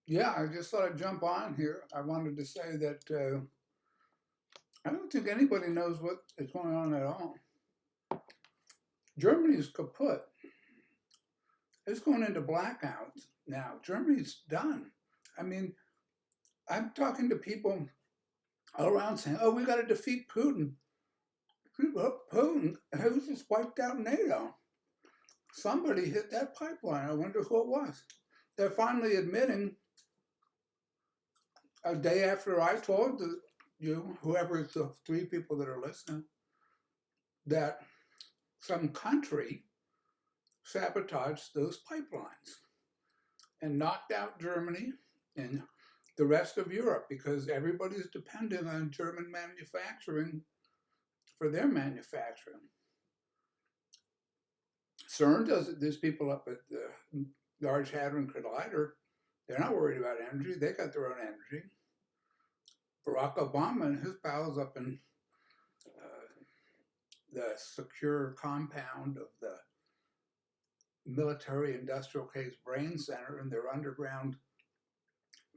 Yeah, I just thought I'd jump on here. I wanted to say that I don't think anybody knows what is going on at all. Germany's kaput. It's going into blackouts now. Germany's done. I mean, I'm talking to people all around saying, "Oh, we got to defeat Putin." Putin, who just wiped out NATO? Somebody hit that pipeline. I wonder who it was. They're finally admitting a day after I told you, whoever the three people that are listening, that some country sabotaged those pipelines and knocked out Germany and the rest of Europe because everybody's dependent on German manufacturing for their manufacturing. CERN does it. There's people up at the Large Hadron Collider. They're not worried about energy. They got their own energy. Barack Obama and his pals up in the secure compound of the military industrial case brain center and their underground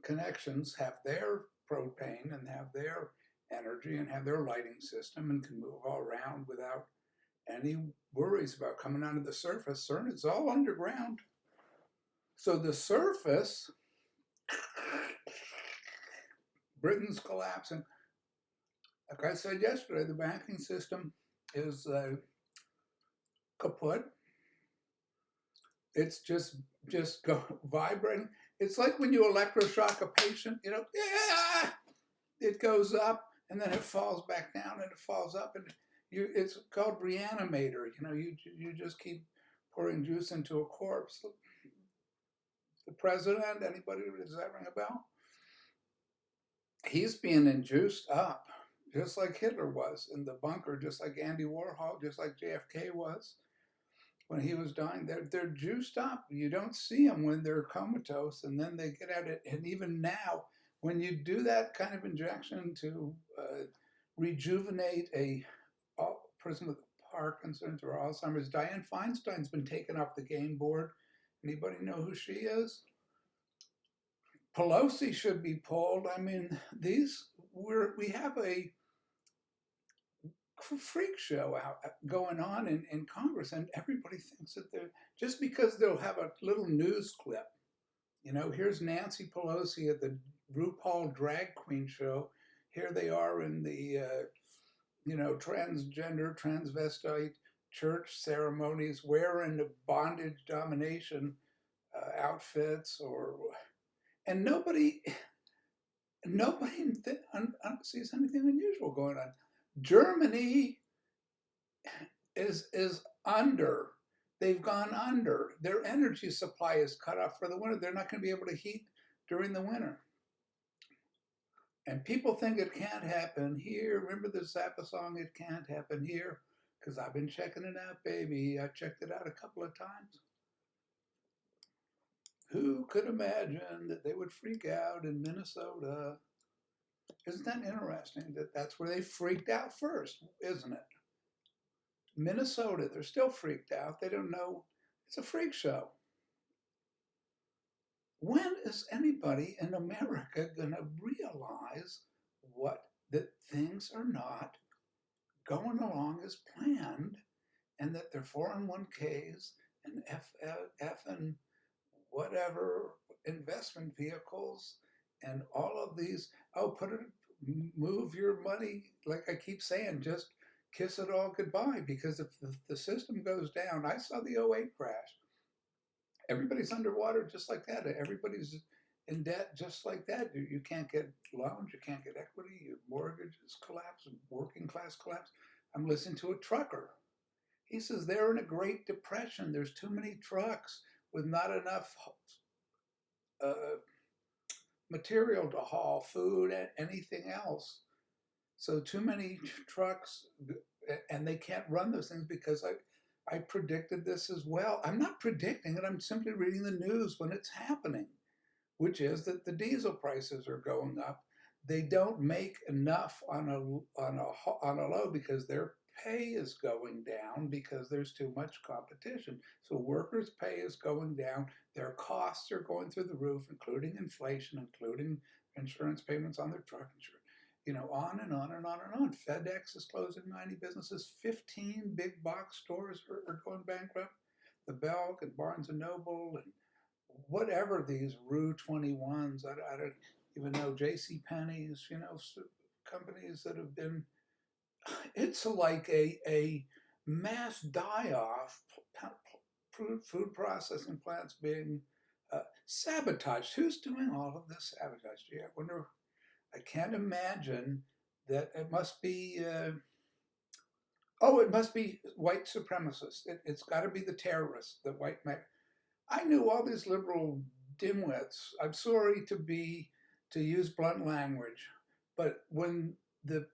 connections have their propane and have their energy and have their lighting system and can move all around without any worries about coming onto the surface. CERN, it's all underground. So the surface, Britain's collapsing. Like I said yesterday, the banking system is kaput. It's just vibrating. It's like when you electroshock a patient, yeah, it goes up and then it falls back down and it falls up and it's called reanimator. You just keep pouring juice into a corpse. The president, anybody, does that ring a bell? He's being induced up, just like Hitler was in the bunker, just like Andy Warhol, just like JFK was when he was dying. They're juiced up. You don't see them when they're comatose, and then they get at it. And even now, when you do that kind of injection to rejuvenate a person with Parkinson's or Alzheimer's, Dianne Feinstein's been taken off the game board. Anybody know who she is? Pelosi should be pulled. I mean, we have a freak show going on in Congress, and everybody thinks that they're just because they'll have a little news clip. Here's Nancy Pelosi at the RuPaul drag queen show. Here they are in the transgender, transvestite church ceremonies, wearing the bondage domination outfits, and nobody sees anything unusual going on. Germany is under. They've gone under. Their energy supply is cut off for the winter. They're not going to be able to heat during the winter. And people think it can't happen here. Remember the Zappa song, "It Can't Happen Here"? Because I've been checking it out, baby. I checked it out a couple of times. Who could imagine that they would freak out in Minnesota? Isn't that interesting that that's where they freaked out first, isn't it? Minnesota, they're still freaked out. They don't know. It's a freak show. When is anybody in America going to realize that things are not going along as planned and that their 401ks and F and whatever investment vehicles and all of these, move your money, like I keep saying, just kiss it all goodbye, because if the system goes down, I saw the '08 crash. Everybody's underwater just like that. Everybody's in debt just like that. You can't get loans, you can't get equity, your mortgages collapse, working class collapse. I'm listening to a trucker. He says they're in a Great Depression. There's too many trucks with not enough material to haul, food, and anything else. So too many trucks, and they can't run those things because I predicted this as well. I'm not predicting it. I'm simply reading the news when it's happening, which is that the diesel prices are going up. They don't make enough on a load because they're pay is going down because there's too much competition. So workers' pay is going down. Their costs are going through the roof, including inflation, including insurance payments on their truck insurance. On and on and on and on. FedEx is closing 90 businesses. 15 big box stores are going bankrupt. The Belk and Barnes and Noble and whatever these Rue 21s, I don't even know, J.C. Penney's, companies that have been, it's like a mass die-off, food processing plants being sabotaged. Who's doing all of this sabotage? Gee, I can't imagine that it must be, it must be white supremacists. It's got to be the terrorists, the white men. I knew all these liberal dimwits. I'm sorry to use blunt language, but when the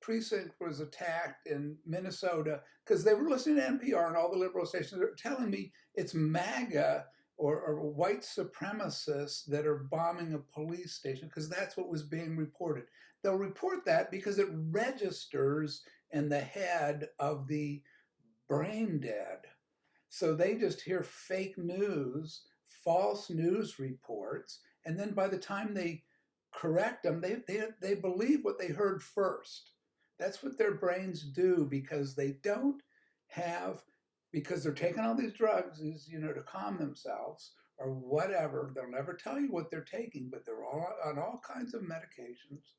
precinct was attacked in Minnesota, because they were listening to NPR and all the liberal stations, they were telling me it's MAGA or white supremacists that are bombing a police station, because that's what was being reported. They'll report that because it registers in the head of the brain dead. So they just hear fake news, false news reports, and then by the time they correct them, they believe what they heard first. That's what their brains do, because they don't have, because they're taking all these drugs, to calm themselves or whatever. They'll never tell you what they're taking, but they're all on all kinds of medications.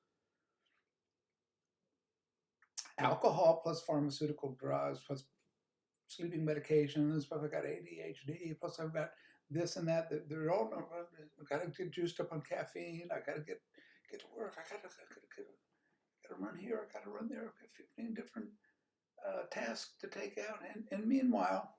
Alcohol plus pharmaceutical drugs plus sleeping medications, plus I've got ADHD, plus I've got this and that. They're all, I've got to get juiced up on caffeine. I got to get to work. I got to run here. I got to run there. I've got 15 different tasks to take out. And meanwhile,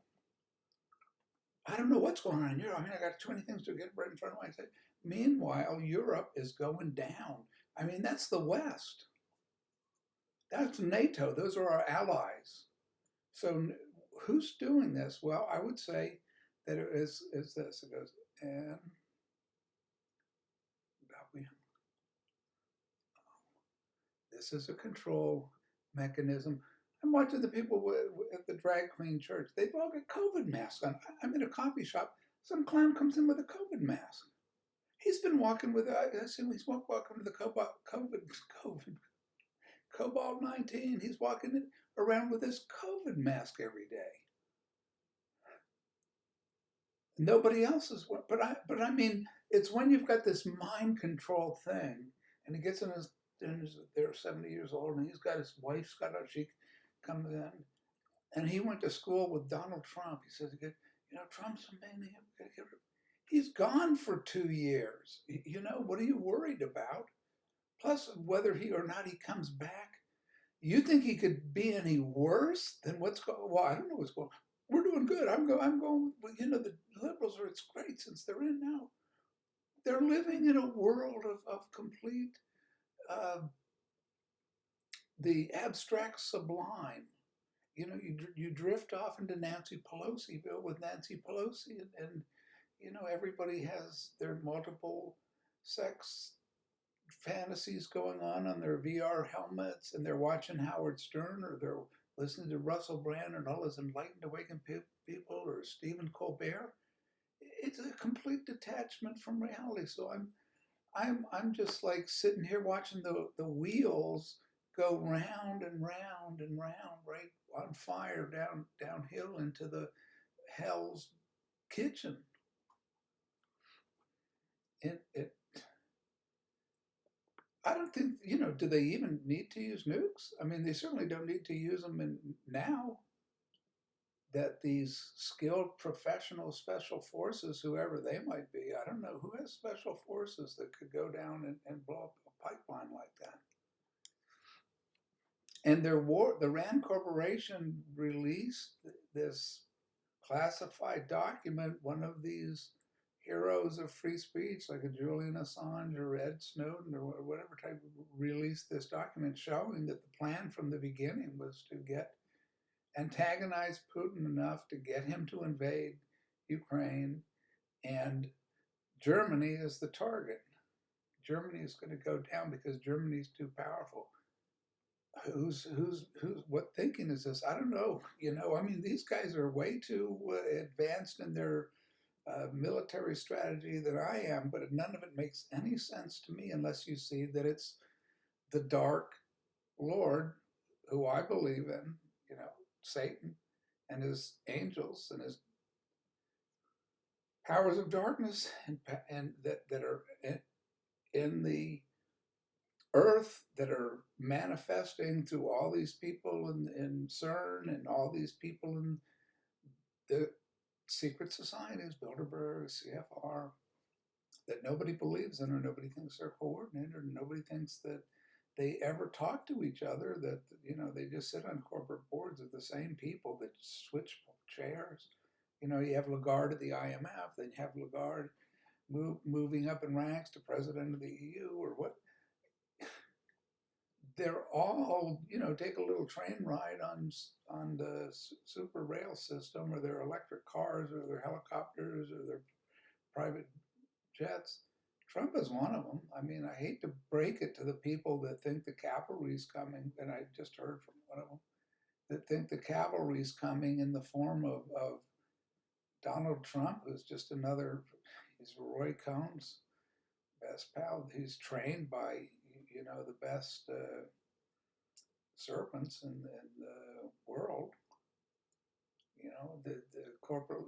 I don't know what's going on in Europe. I mean, I got 20 things to get right in front of my face. Meanwhile, Europe is going down. I mean, that's the West. That's NATO. Those are our allies. So who's doing this? Well, I would say that it is this. It goes, and this is a control mechanism. I'm watching the people at the drag queen church. They've all got COVID masks on. I'm in a coffee shop. Some clown comes in with a COVID mask. He's been walking with, I assume he's walking with the Cobalt-19. He's walking around with this COVID mask every day. Nobody else is, but I mean, it's when you've got this mind control thing, and he gets in his they're 70 years old, and he's got his wife's got her, she comes in, and he went to school with Donald Trump. He says, Trump's a maniac. He's gone for 2 years. What are you worried about? Plus, whether he or not he comes back, you think he could be any worse than what's going? Well, I don't know what's going on. We're doing good. I'm going. The liberals are. It's great since they're in now. They're living in a world of complete, the abstract sublime. You drift off into Nancy Pelosiville with Nancy Pelosi, and everybody has their multiple sex fantasies going on their VR helmets, and they're watching Howard Stern, or they're listening to Russell Brand and all his enlightened awakened people, or Stephen Colbert. It's a complete detachment from reality. So I'm just like sitting here watching the wheels go round and round and round, right on fire downhill into the hell's kitchen. I don't think, do they even need to use nukes? I mean, they certainly don't need to use them now that these skilled professional special forces, whoever they might be, I don't know, who has special forces that could go down and blow up a pipeline like that? And the RAND Corporation released this classified document, one of these heroes of free speech, like a Julian Assange or Ed Snowden or whatever type, released this document showing that the plan from the beginning was to antagonize Putin enough to get him to invade Ukraine, and Germany is the target. Germany is going to go down because Germany is too powerful. what thinking is this? I don't know. I mean, these guys are way too advanced in their military strategy than I am, but none of it makes any sense to me unless you see that it's the dark Lord, who I believe in, Satan and his angels and his powers of darkness, and that are in the earth, that are manifesting through all these people in CERN and all these people in the secret societies, Bilderberg, CFR, that nobody believes in, or nobody thinks they're coordinated, or nobody thinks that they ever talk to each other, that they just sit on corporate boards of the same people that switch chairs. You have Lagarde at the IMF, then you have Lagarde moving up in ranks to president of the EU, or what. They're all, take a little train ride on the super rail system, or their electric cars, or their helicopters, or their private jets. Trump is one of them. I mean, I hate to break it to the people that think the cavalry's coming, and I just heard from one of them, that think the cavalry's coming in the form of Donald Trump, who's just he's Roy Cohn's best pal. He's trained by, the best serpents in the world. The corporate.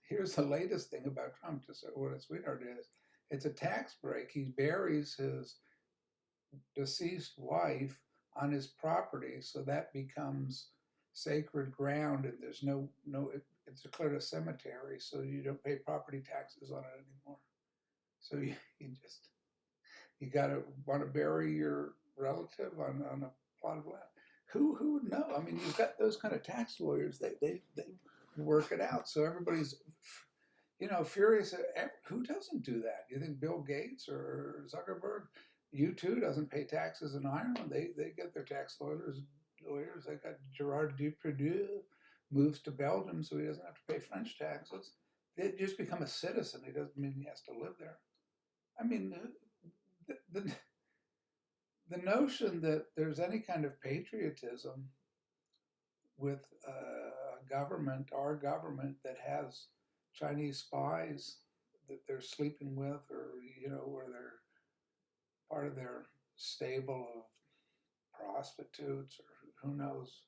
Here's the latest thing about Trump, just what a sweetheart is. It's a tax break. He buries his deceased wife on his property, so that becomes sacred ground, and there's it's declared a cemetery, so you don't pay property taxes on it anymore. So you gotta want to bury your relative on a plot of land. Who would know? I mean, you've got those kind of tax lawyers. They work it out. So everybody's furious. Who doesn't do that? You think Bill Gates or Zuckerberg, U2 doesn't pay taxes in Ireland? They get their tax lawyers. They got Gerard Depardieu moves to Belgium, so he doesn't have to pay French taxes. They just become a citizen. It doesn't mean he has to live there. I mean, the notion that there's any kind of patriotism with our government that has Chinese spies that they're sleeping with, or or they're part of their stable of prostitutes, or who knows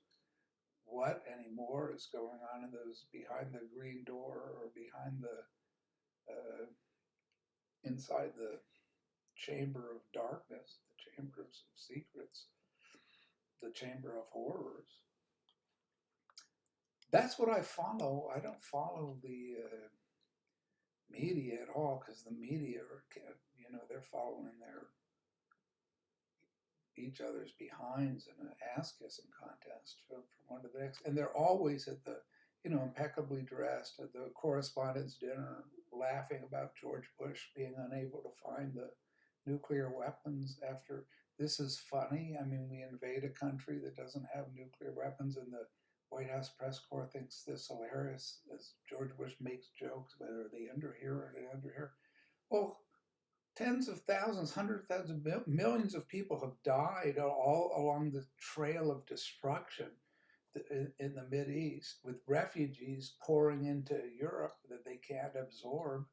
what anymore is going on in those behind the green door, or behind the inside the chamber of darkness, the chamber of secrets, the chamber of horrors. That's what I follow. I don't follow the media at all, because the media are, they're following each other's behinds in an ass-kissing contest from one to the next. And they're always at the, impeccably dressed at the correspondence dinner, laughing about George Bush being unable to find the nuclear weapons after. This is funny. I mean, we invade a country that doesn't have nuclear weapons, and the White House press corps thinks this hilarious as George Bush makes jokes, but are they under here or are they under here? Well, tens of thousands, hundreds of thousands, millions of people have died all along the trail of destruction in the Mideast, with refugees pouring into Europe that they can't absorb,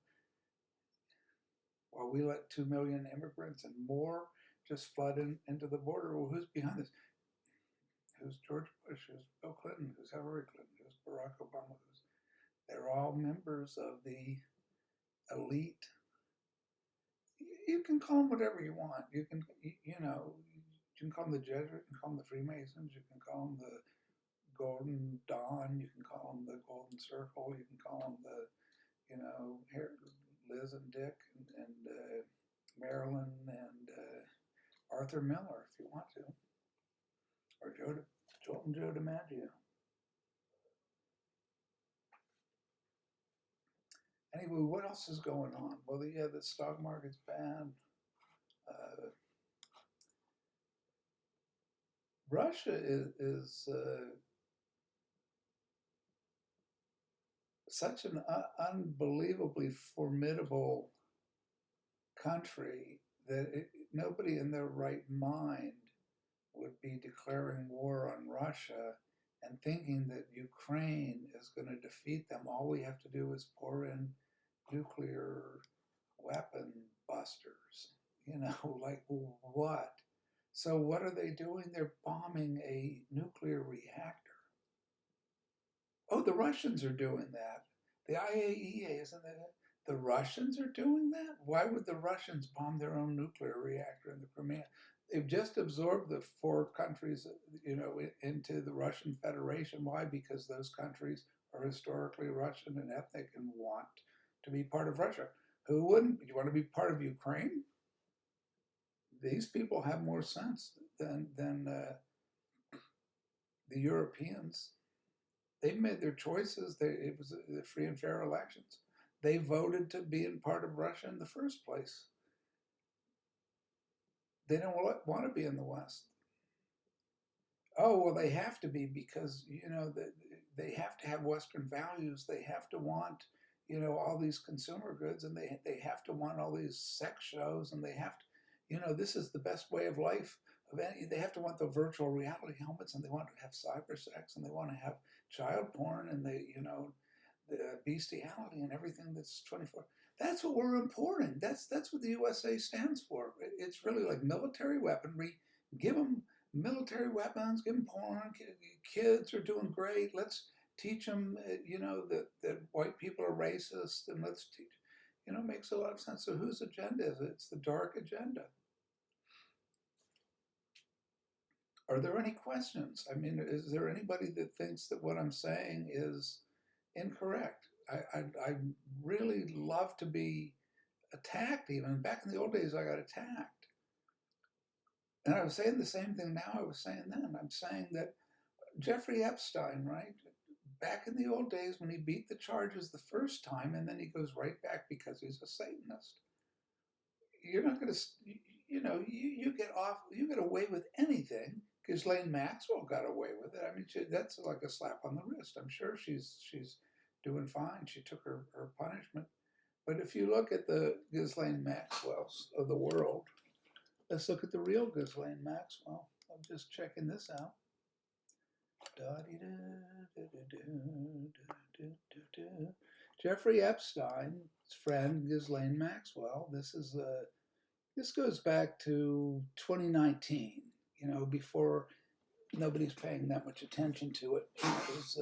while we let 2 million immigrants and more just flood into the border. Well, who's behind this? Who's George Bush? Who's Bill Clinton? Who's Hillary Clinton? Who's Barack Obama? They're all members of the elite. You can call them whatever you want. You can call them the Jesuits, you can call them the Freemasons, you can call them the Golden Dawn, you can call them the Golden Circle, you can call them the, Liz and Dick and Marilyn and Arthur Miller, if you want to, or Joel and Joe DiMaggio. Anyway, what else is going on? Well, the stock market's bad. Russia is such an unbelievably formidable country that nobody in their right mind would be declaring war on Russia and thinking that Ukraine is going to defeat them. All we have to do is pour in nuclear weapon busters. Like what? So what are they doing? They're bombing a nuclear reactor. Oh, the Russians are doing that. The IAEA, isn't it? The Russians are doing that? Why would the Russians bomb their own nuclear reactor in the Crimea? They've just absorbed the 4 countries, into the Russian Federation. Why? Because those countries are historically Russian and ethnic and want to be part of Russia. Who wouldn't? You want to be part of Ukraine? These people have more sense than the Europeans. They made their choices. It was free and fair elections. They voted to be in part of Russia in the first place. They don't want to be in the West. Oh, well, they have to be because, they have to have Western values. They have to want, all these consumer goods, and they have to want all these sex shows, and they have to, this is the best way of life. They have to want the virtual reality helmets, and they want to have cyber sex, and they want to have child porn, and the bestiality and everything that's 24. That's what we're importing. That's what the USA stands for. It's really like military weaponry. Give them military weapons, give them porn. Kids are doing great. Let's teach them, that white people are racist, and let's teach, it makes a lot of sense. So whose agenda is it? It's the dark agenda. Are there any questions? I mean, is there anybody that thinks that what I'm saying is incorrect? I really love to be attacked. Even back in the old days, I got attacked. And I was saying the same thing now I was saying then. I'm saying that Jeffrey Epstein, right? Back in the old days when he beat the charges the first time and then he goes right back because he's a Satanist. You're not going to, you get away with anything. Ghislaine Maxwell got away with it. I mean, that's like a slap on the wrist. I'm sure she's doing fine. She took her punishment. But if you look at the Ghislaine Maxwells of the world, let's look at the real Ghislaine Maxwell. I'm just checking this out. Jeffrey Epstein's friend Ghislaine Maxwell. This goes back to 2019. Before nobody's paying that much attention to it. It was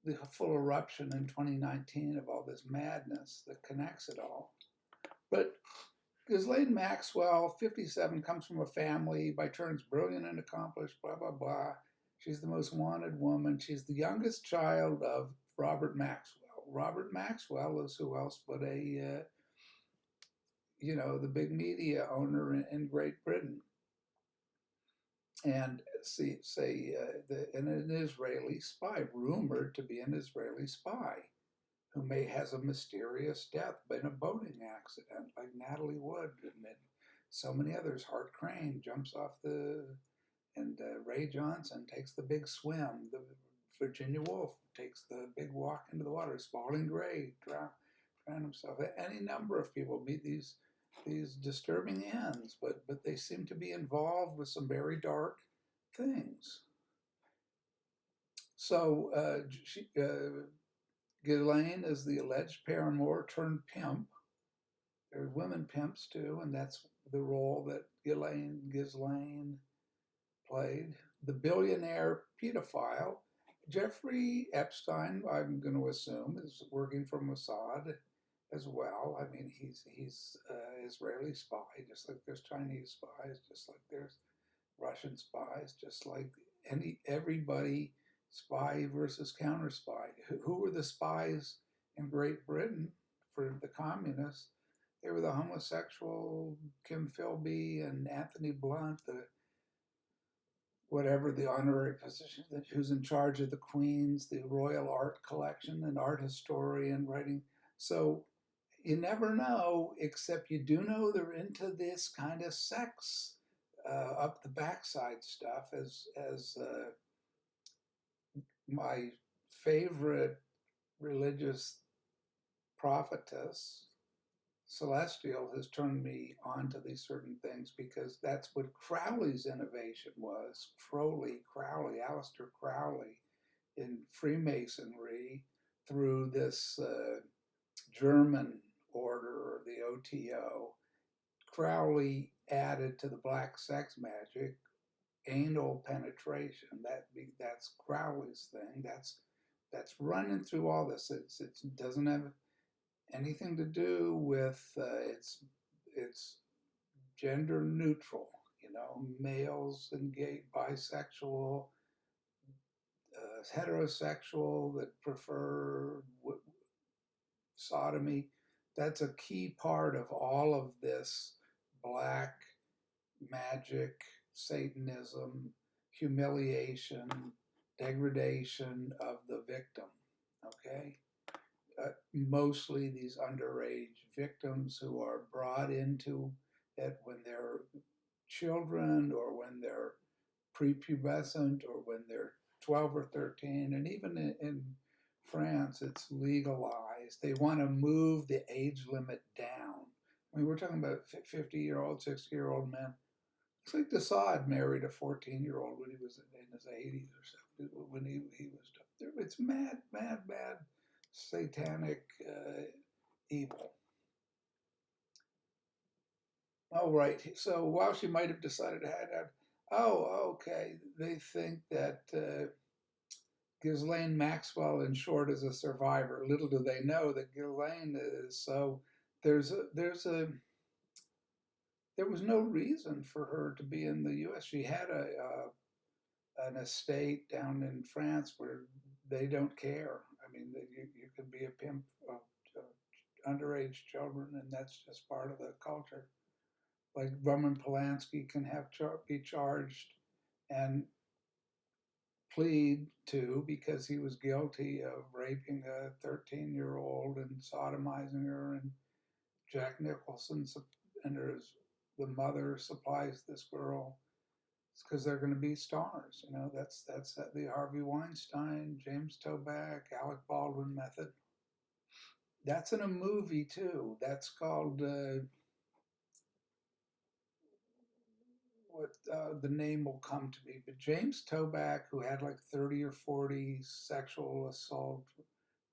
the full eruption in 2019 of all this madness that connects it all. But Ghislaine Maxwell, 57, comes from a family by turns brilliant and accomplished, blah, blah, blah. She's the most wanted woman. She's the youngest child of Robert Maxwell. Robert Maxwell is who else but the big media owner in Great Britain. And an Israeli spy, rumored to be an Israeli spy, who has a mysterious death in a boating accident, like Natalie Wood and so many others. Hart Crane jumps off and Ray Johnson takes the big swim. The Virginia Woolf takes the big walk into the water. Spalding Gray drowned himself. Any number of people meet these disturbing ends, but they seem to be involved with some very dark things. So Ghislaine is the alleged paramour turned pimp. There's women pimps too, and that's the role that Ghislaine played. The billionaire pedophile, Jeffrey Epstein, I'm going to assume, is working for Mossad as well. I mean, he's Israeli spy, just like there's Chinese spies, just like there's Russian spies, just like everybody, spy versus counter spy. Who were the spies in Great Britain for the communists? They were the homosexual Kim Philby and Anthony Blunt, whatever the honorary position, who's in charge of the Queen's, the Royal Art Collection, and art historian writing. So you never know, except you do know they're into this kind of sex up the backside stuff, as my favorite religious prophetess celestial has turned me on to these certain things because that's what Crowley's innovation was. Aleister Crowley in Freemasonry through this German order, the OTO. Crowley added to the black sex magic anal penetration. That's Crowley's thing. That's running through all this. It doesn't have anything to do with it's gender neutral. Males and gay, bisexual, heterosexual that prefer sodomy. That's a key part of all of this black magic, Satanism, humiliation, degradation of the victim. Okay? Mostly these underage victims who are brought into it when they're children or when they're prepubescent or when they're 12 or 13. And even in France, it's legalized. They want to move the age limit down. I mean, we're talking about 50-year-old, 60-year-old men. It's like Desaad married a 14-year-old when he was in his 80s or something, when he was there. It's mad, satanic evil. Oh, right. So while she might have decided to hide out, okay, they think that Ghislaine Maxwell, in short, is a survivor. Little do they know that Ghislaine is. So there was no reason for her to be in the U.S. She had an estate down in France where they don't care. I mean, you can be a pimp of underage children, and that's just part of the culture. Like Roman Polanski can be charged and plead to because he was guilty of raping a 13-year-old and sodomizing her, and Jack Nicholson and the mother supplies this girl. It's because they're going to be stars. That's the Harvey Weinstein, James Toback, Alec Baldwin method. That's in a movie too. That's called the name will come to me. But James Toback, who had like 30 or 40 sexual assault,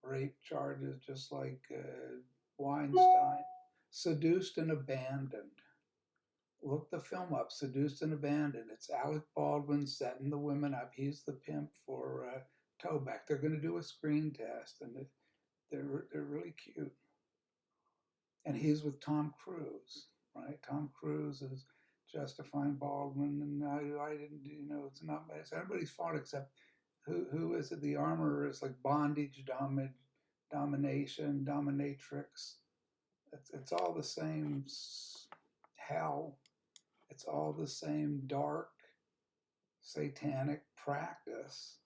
rape charges, just like Weinstein, Seduced and Abandoned. Look the film up, Seduced and Abandoned. It's Alec Baldwin setting the women up. He's the pimp for Toback. They're going to do a screen test, and they're really cute. And he's with Tom Cruise, right? Tom Cruise is justifying Baldwin, and I didn't, it's anybody's fault except who is it? The armorer is like bondage, domination, dominatrix. It's all the same hell. It's all the same dark, satanic practice.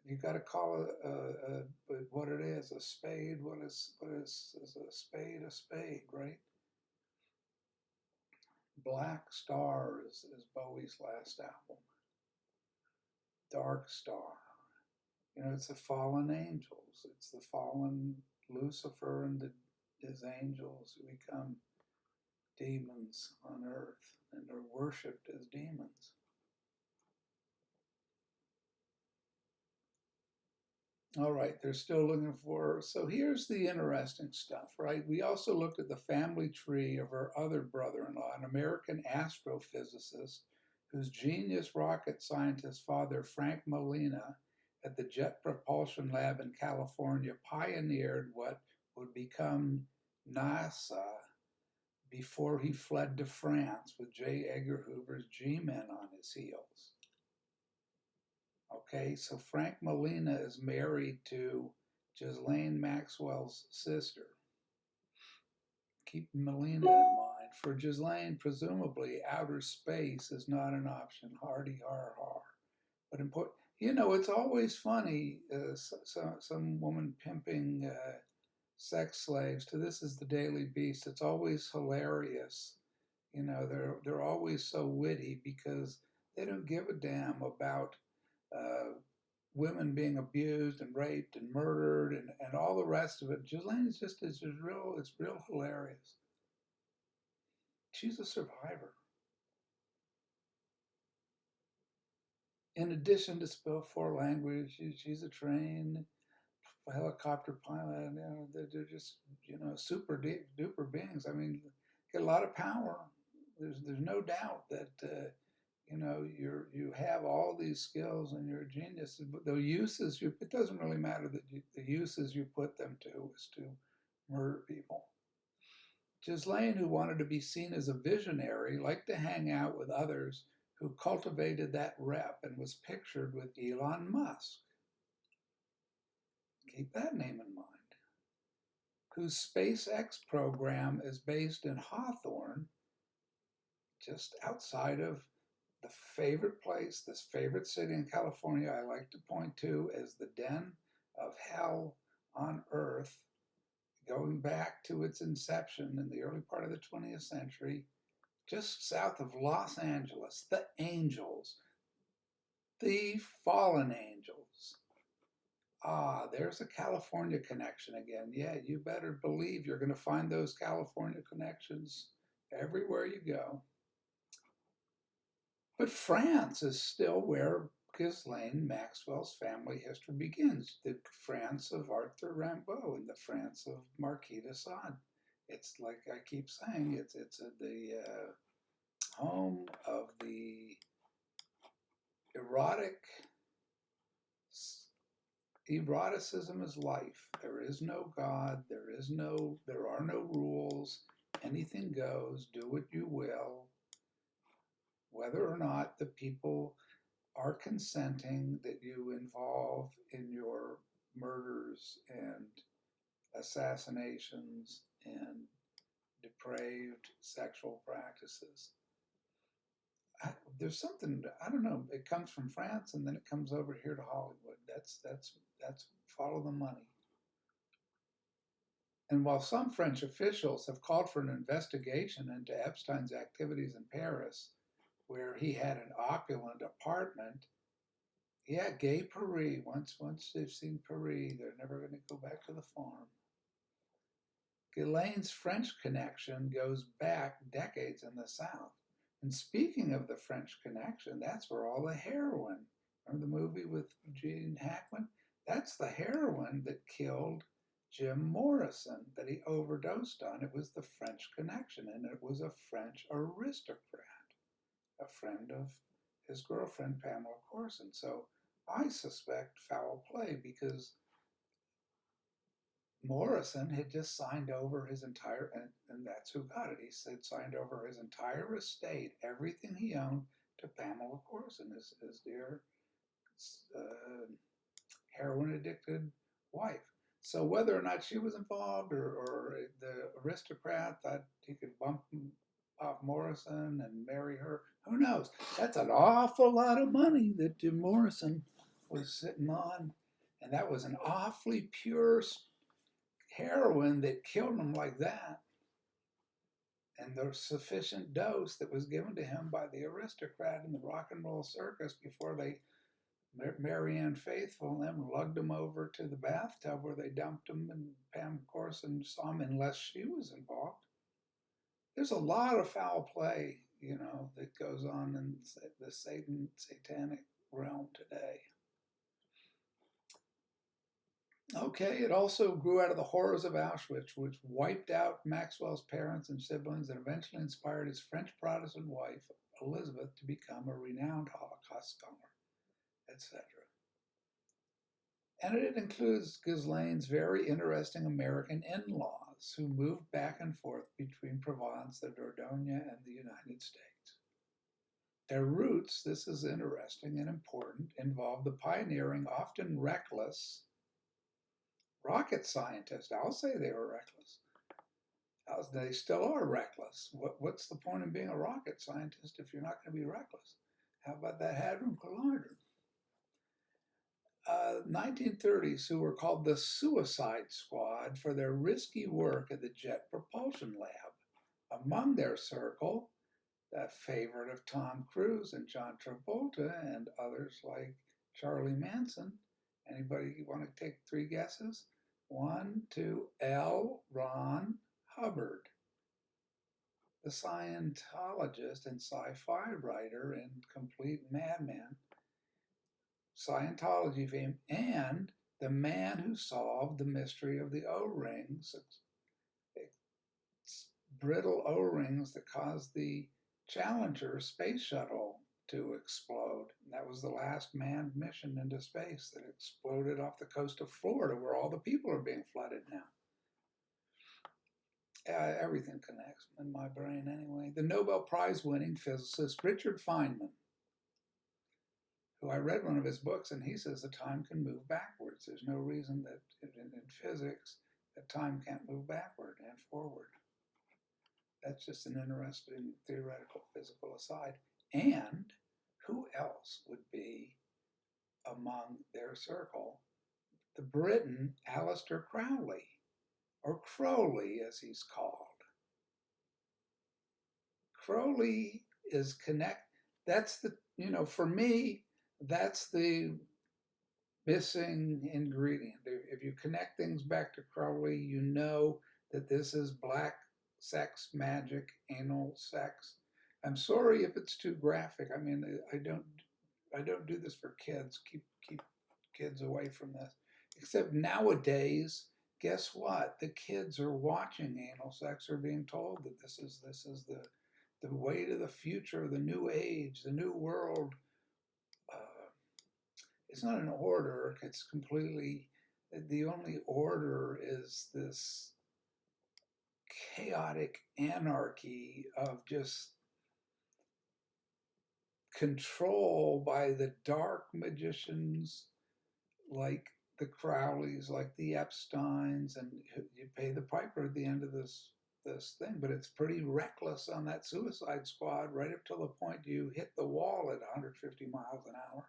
You got to call it what it is, a spade. What is a spade? A spade, right? Black Star is Bowie's last album. Dark Star. It's the fallen angels. It's the fallen Lucifer and his angels who become demons on earth and are worshipped as demons. All right, they're still looking for. So here's the interesting stuff, right? We also looked at the family tree of her other brother-in-law, an American astrophysicist whose genius rocket scientist father, Frank Molina, at the Jet Propulsion Lab in California, pioneered what would become NASA before he fled to France with J. Edgar Hoover's G-Men on his heels. Okay, so Frank Molina is married to Ghislaine Maxwell's sister. Keep Molina in mind. For Ghislaine, presumably, outer space is not an option. Hardy, har, har. But important, it's always funny, some woman pimping sex slaves to This Is the Daily Beast. It's always hilarious. They're always so witty because they don't give a damn about women being abused and raped and murdered and all the rest of it. Ghislaine is it's real hilarious. She's a survivor. In addition to spoke 4 languages, she's a trained helicopter pilot. They're just super duper beings. I mean, get a lot of power. There's no doubt that you have all these skills and you're a genius. But the uses it doesn't really matter the uses you put them to is to murder people. Ghislaine, who wanted to be seen as a visionary, liked to hang out with others who cultivated that rep and was pictured with Elon Musk. Keep that name in mind. Whose SpaceX program is based in Hawthorne, just outside of the favorite place, this favorite city in California I like to point to as the den of hell on earth, going back to its inception in the early part of the 20th century, just south of Los Angeles, the angels, the fallen angels. Ah, there's a California connection again. Yeah, you better believe you're going to find those California connections everywhere you go. But France is still where Ghislaine Maxwell's family history begins. The France of Arthur Rimbaud and the France of Marquis de Sade. It's like I keep saying, it's the home of the eroticism is life. There is no God. There are no rules. Anything goes. Do what you will. Whether or not the people are consenting that you involve in your murders and assassinations and depraved sexual practices. There's something, I don't know, it comes from France and then it comes over here to Hollywood. That's follow the money. And while some French officials have called for an investigation into Epstein's activities in Paris, where he had an opulent apartment, yeah, gay Paris. Once they've seen Paris, they're never going to go back to the farm. Ghislaine's French connection goes back decades in the South. And speaking of the French connection, that's where all the heroin, remember the movie with Gene Hackman? That's the heroin that killed Jim Morrison, that he overdosed on. It was the French connection, and it was a French aristocrat, a friend of his girlfriend, Pamela Corson. So I suspect foul play because Morrison had just signed over his entire, and that's who got it. He said signed over his entire estate, everything he owned, to Pamela Corson, his dear heroin addicted wife. So whether or not she was involved or the aristocrat thought he could bump off Morrison and marry her, who knows? That's an awful lot of money that Jim Morrison was sitting on. And that was an awfully pure heroin that killed him like that. And the sufficient dose that was given to him by the aristocrat in the rock and roll circus before they, Marianne Faithfull and them, lugged him over to the bathtub where they dumped him, and Pam Corson saw him unless she was involved. There's a lot of foul play, that goes on in the satanic realm today. Okay, it also grew out of the horrors of Auschwitz, which wiped out Maxwell's parents and siblings and eventually inspired his French Protestant wife, Elizabeth, to become a renowned Holocaust scholar, etc. And it includes Ghislaine's very interesting American in-laws who moved back and forth between Provence, the Dordogne, and the United States. Their roots, this is interesting and important, involve the pioneering, often reckless, rocket scientists. I'll say they were reckless. They still are reckless. What's the point in being a rocket scientist if you're not going to be reckless? How about that Hadron Collider? 1930s, who were called the Suicide Squad for their risky work at the Jet Propulsion Lab. Among their circle, the favorite of Tom Cruise and John Travolta and others like Charlie Manson. Anybody want to take 3 guesses? 1, 2, Elron Hubbard, the Scientologist and sci-fi writer and complete madman, Scientology fame, and the man who solved the mystery of the O-rings, brittle O-rings that caused the Challenger space shuttle to explode. And that was the last manned mission into space that exploded off the coast of Florida, where all the people are being flooded now. Everything connects in my brain anyway. The Nobel Prize winning physicist Richard Feynman, who I read one of his books, and he says that time can move backwards. There's no reason that in physics that time can't move backward and forward. That's just an interesting theoretical physical aside. And who else would be among their circle? The Briton Aleister Crowley, or Crowley as he's called. Crowley is that's the, for me, that's the missing ingredient. If you connect things back to Crowley, you know that this is black sex, magic, anal sex. I'm sorry if it's too graphic. I mean, I don't do this for kids. Keep kids away from this. Except nowadays, guess what? The kids are watching anal sex, are being told that this is the way to the future, the new age, the new world. It's not an order. It's completely, the only order is this chaotic anarchy of just control by the dark magicians like the Crowleys, like the Epsteins, and you pay the piper at the end of this thing. But it's pretty reckless on that Suicide Squad right up till the point you hit the wall at 150 miles an hour.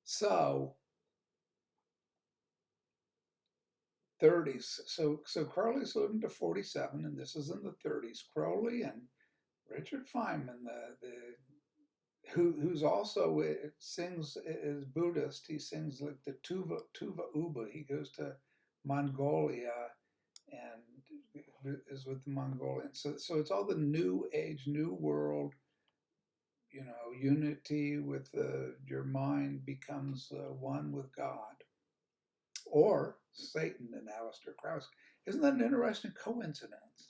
So 30s. So Crowley's living to 47, and this is in the 30s. Crowley and Richard Feynman, who's also sings, is Buddhist. He sings like the Tuva Uba. He goes to Mongolia and is with the Mongolians. So it's all the new age, new world, unity with your mind becomes one with God. Or Satan and Aleister Crowley. Isn't that an interesting coincidence?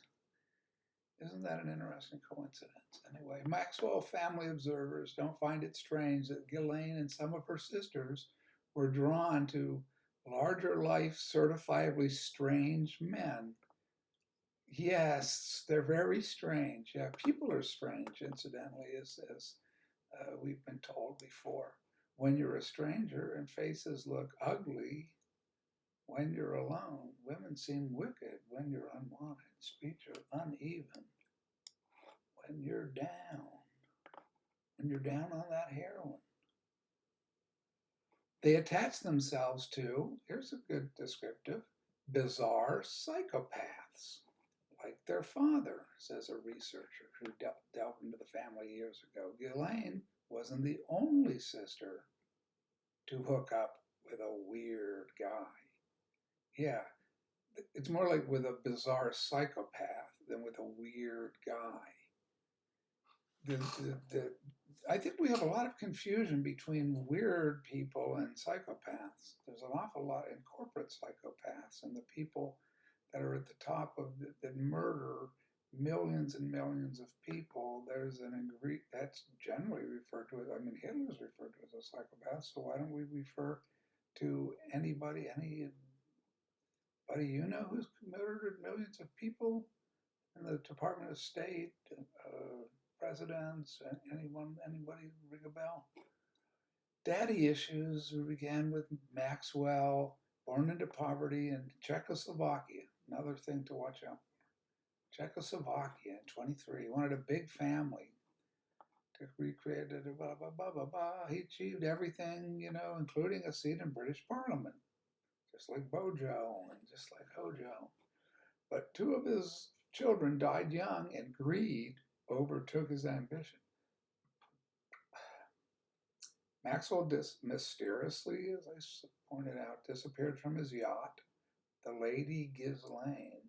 Anyway, Maxwell family observers don't find it strange that Ghislaine and some of her sisters were drawn to larger life, certifiably strange men. Yes, they're very strange. Yeah, people are strange, incidentally, as we've been told before. When you're a stranger and faces look ugly, when you're alone, women seem wicked. When you're unwanted, speech are uneven. When you're down on that heroin. They attach themselves to, here's a good descriptive, bizarre psychopaths, like their father, says a researcher who delved into the family years ago. Ghislaine wasn't the only sister to hook up with a weird guy. Yeah, it's more like with a bizarre psychopath than with a weird guy. I think we have a lot of confusion between weird people and psychopaths. There's an awful lot in corporate psychopaths and the people that are at the top of that murder millions and millions of people. There's an ingredient that's generally referred to as, Hitler's referred to as a psychopath. So why don't we refer to anybody who's murdered millions of people in the Department of State, presidents, anybody ring a bell? Daddy issues began with Maxwell, born into poverty in Czechoslovakia. Another thing to watch out for. Czechoslovakia in 23. He wanted a big family. To recreate it, blah, blah, blah, blah, blah. He achieved everything, including a seat in British Parliament. Just like Bojo and just like Hojo. But 2 of his children died young, and greed overtook his ambition. Maxwell mysteriously, as I pointed out, disappeared from his yacht. The lady Ghislaine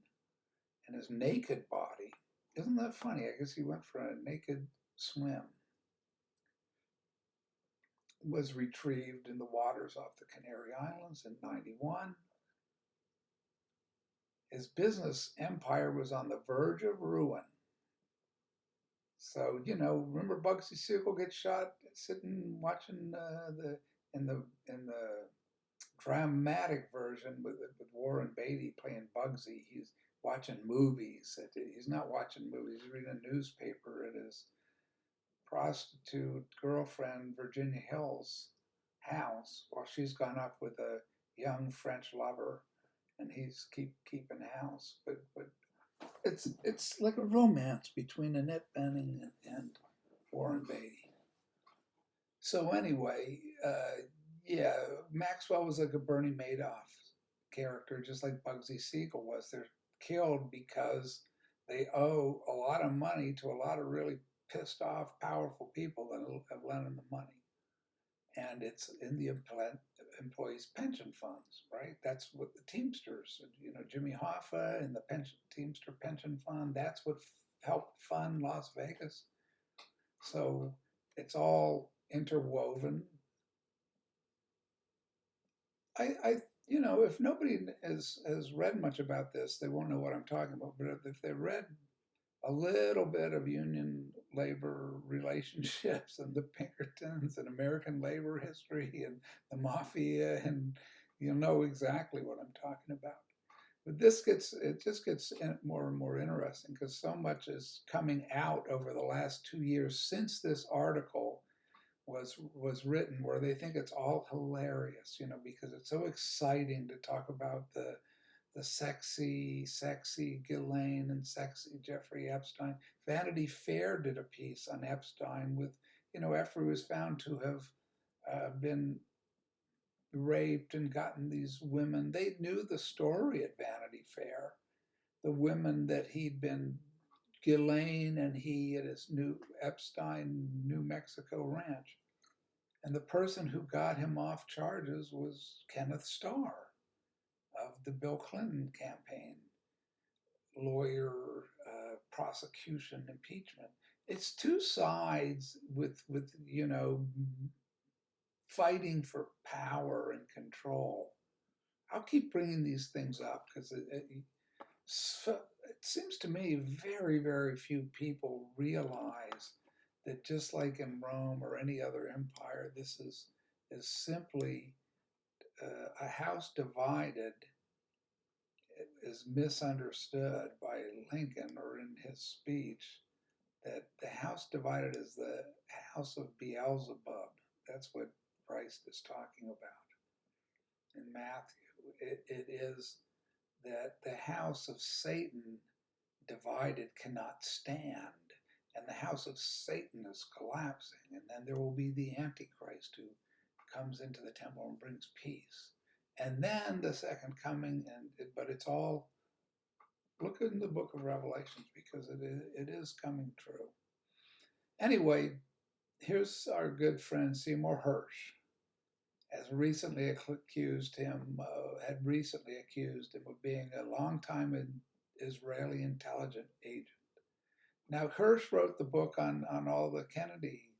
and his naked body. Isn't that funny? I guess he went for a naked swim. Was retrieved in the waters off the Canary Islands in '91. His business empire was on the verge of ruin. So, remember Bugsy Siegel gets shot sitting watching in the dramatic version with Warren Beatty playing Bugsy. He's watching movies. He's not watching movies. He's reading a newspaper at his prostitute girlfriend Virginia Hill's house while she's gone off with a young French lover, and he's keeping house. But it's like a romance between Annette Bening and Warren Beatty. So anyway, yeah, Maxwell was like a Bernie Madoff character, just like Bugsy Siegel was. They're killed because they owe a lot of money to a lot of really pissed off, powerful people that have lent them the money. And it's in the employees' pension funds, right? That's what the Teamsters, Jimmy Hoffa and the Teamster Pension Fund, that's what helped fund Las Vegas. So it's all interwoven. If nobody has read much about this, they won't know what I'm talking about. But if they read a little bit of union labor relationships and the Pinkertons and American labor history and the mafia, and you'll know exactly what I'm talking about. But it just gets more and more interesting because so much is coming out over the last 2 years since this article was written, where they think it's all hilarious, because it's so exciting to talk about the sexy Ghislaine and sexy Jeffrey Epstein. Vanity Fair did a piece on Epstein with, after he was found to have been raped and gotten these women. They knew the story at Vanity Fair, the women that he'd been, Ghislaine and he at his new Epstein, New Mexico ranch. And the person who got him off charges was Kenneth Starr of the Bill Clinton campaign, lawyer, prosecution, impeachment. It's two sides with fighting for power and control. I'll keep bringing these things up because it seems to me very, very few people realize that just like in Rome or any other empire, this is simply a house divided is misunderstood by Lincoln, or in his speech, that the house divided is the house of Beelzebub. That's what Christ is talking about in Matthew. It is that the house of Satan divided cannot stand, and the house of Satan is collapsing, and then there will be the Antichrist who comes into the temple and brings peace. And then the second coming, but it's all, look in the book of Revelations because it is coming true. Anyway, here's our good friend Seymour Hersh, had recently accused him of being a longtime Israeli intelligence agent. Now, Hersh wrote the book on all the Kennedy.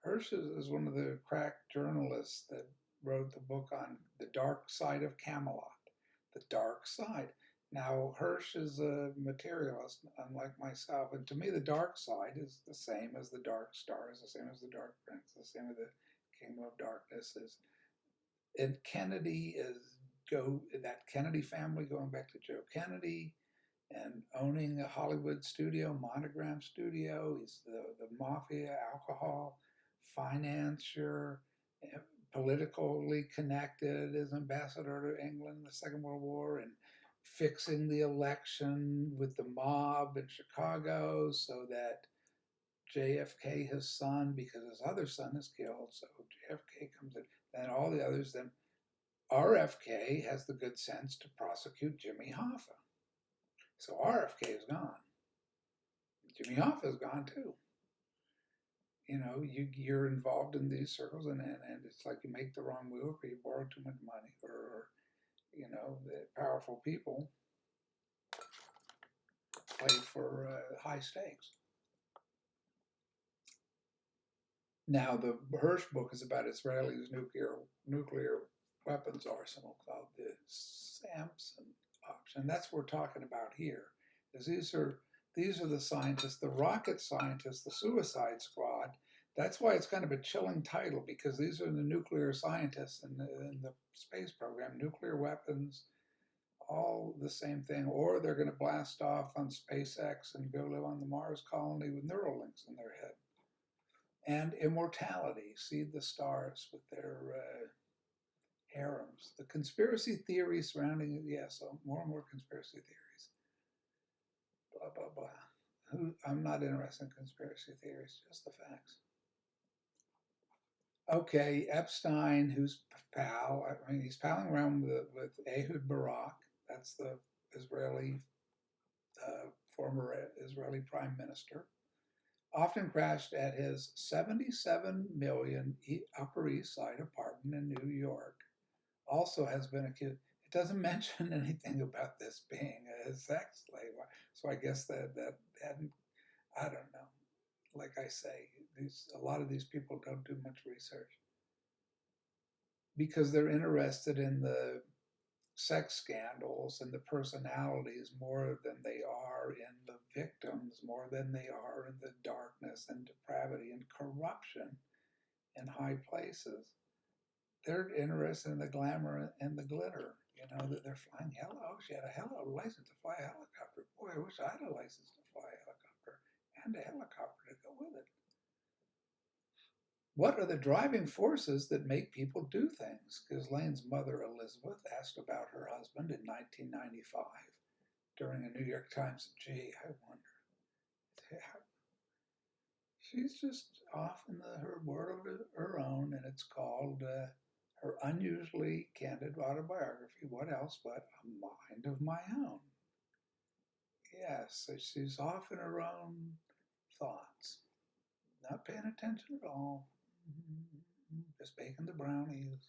Hersh is one of the crack journalists that wrote the book on the dark side of Camelot, the dark side. Now, Hersh is a materialist, unlike myself, and to me, the dark side is the same as the dark star, is the same as the dark prince, the same as the kingdom of darkness is. And Kennedy that Kennedy family going back to Joe Kennedy and owning a Hollywood studio, Monogram Studio. He's the mafia, alcohol, financier, politically connected as ambassador to England in the Second World War, and fixing the election with the mob in Chicago so that JFK, his son, because his other son is killed, so JFK comes in, and all the others, then RFK has the good sense to prosecute Jimmy Hoffa. So RFK is gone. Jimmy Hoffa is gone too. you're involved in these circles, and it's like you make the wrong move, or you borrow too much money, or the powerful people play for high stakes. Now, the Hirsch book is about Israelis' nuclear weapons arsenal called the Samson option. That's what we're talking about here. These are the scientists, the rocket scientists, the Suicide Squad. That's why it's kind of a chilling title, because these are the nuclear scientists in the space program. Nuclear weapons, all the same thing. Or they're going to blast off on SpaceX and go live on the Mars colony with Neuralinks in their head. And immortality, see the stars with their harems. The conspiracy theories surrounding it, so more and more conspiracy theories. Blah, blah, blah. I'm not interested in conspiracy theories, just the facts. Okay, Epstein, who's pal, he's palling around with Ehud Barak. That's the former Israeli prime minister. Often crashed at his $77 million Upper East Side apartment in New York. Also has been accused. It doesn't mention anything about this being a sex slave. So I guess that hadn't, I don't know. Like I say, a lot of these people don't do much research because they're interested in the sex scandals and the personalities more than they are in the victims, more than they are in the darkness and depravity and corruption in high places. They're interested in the glamour and the glitter, that they're flying she had a license to fly a helicopter. Boy, I wish I had a license to fly a helicopter and a helicopter to go with it. What are the driving forces that make people do things? Ghislaine's mother, Elizabeth, asked about her husband in 1995 during a New York Times. Gee, I wonder. She's just off in her world of her own, and it's called her unusually candid autobiography. What else but a mind of my own? Yes, so she's off in her own thoughts, not paying attention at all. Just baking the brownies.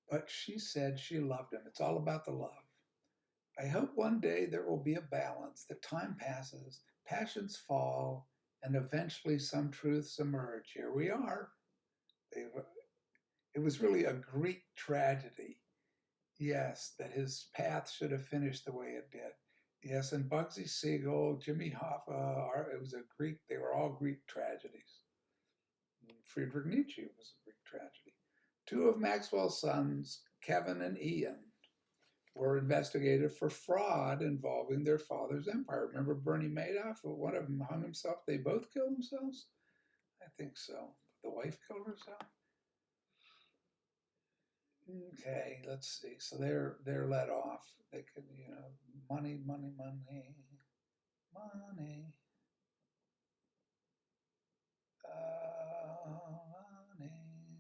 But she said she loved him. It's all about the love. I hope one day there will be a balance, that time passes, passions fall, and eventually some truths emerge. Here we are. It was really a Greek tragedy. Yes, that his path should have finished the way it did. Yes, and Bugsy Siegel, Jimmy Hoffa, they were all Greek tragedies. Friedrich Nietzsche was a Greek tragedy. Two of Maxwell's sons, Kevin and Ian, were investigated for fraud involving their father's empire. Remember Bernie Madoff? One of them hung himself. They both killed themselves? I think so. The wife killed herself? Okay, let's see. So they're let off. They could, money.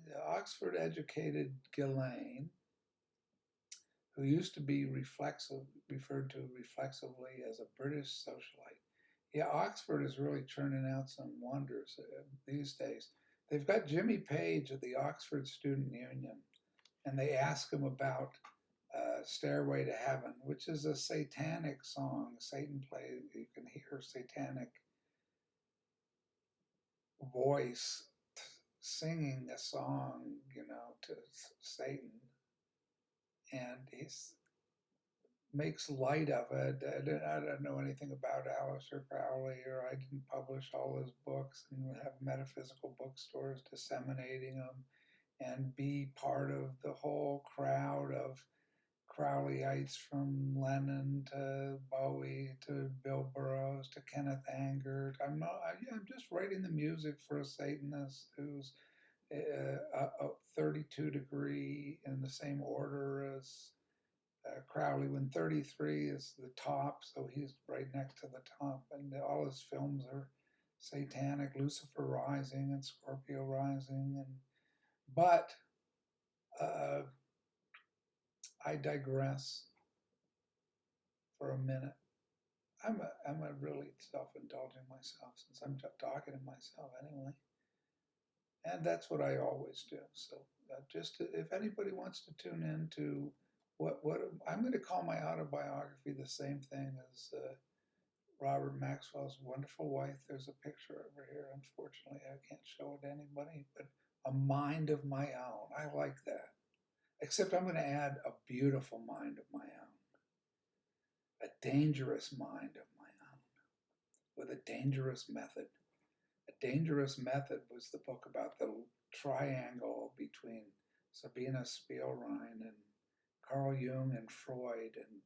The Oxford-educated Ghislaine, who used to be referred to reflexively as a British socialite. Yeah, Oxford is really churning out some wonders these days. They've got Jimmy Page at the Oxford Student Union, and they ask him about Stairway to Heaven, which is a satanic song. Satan plays, you can hear satanic voice singing a song, to Satan. And he makes light of it. I don't know anything about Aleister Crowley, or I didn't publish all his books and have metaphysical bookstores disseminating them and be part of the whole crowd of Crowleyites, from Lennon to Bowie to Bill Burroughs to Kenneth Anger. I'm just writing the music for a Satanist who's a 32 degree in the same order as Crowley, when 33 is the top, so he's right next to the top, and all his films are satanic. Lucifer Rising and Scorpio Rising, but I digress for a minute. I'm a really self-indulging myself, since I'm talking to myself anyway. And that's what I always do. So if anybody wants to tune in to what I'm going to call my autobiography the same thing as Robert Maxwell's wonderful wife. There's a picture over here. Unfortunately, I can't show it to anybody, but a mind of my own. I like that. Except I'm going to add a beautiful mind of my own, a dangerous mind of my own, with a dangerous method. A Dangerous Method was the book about the triangle between Sabina Spielrein and Carl Jung and Freud, and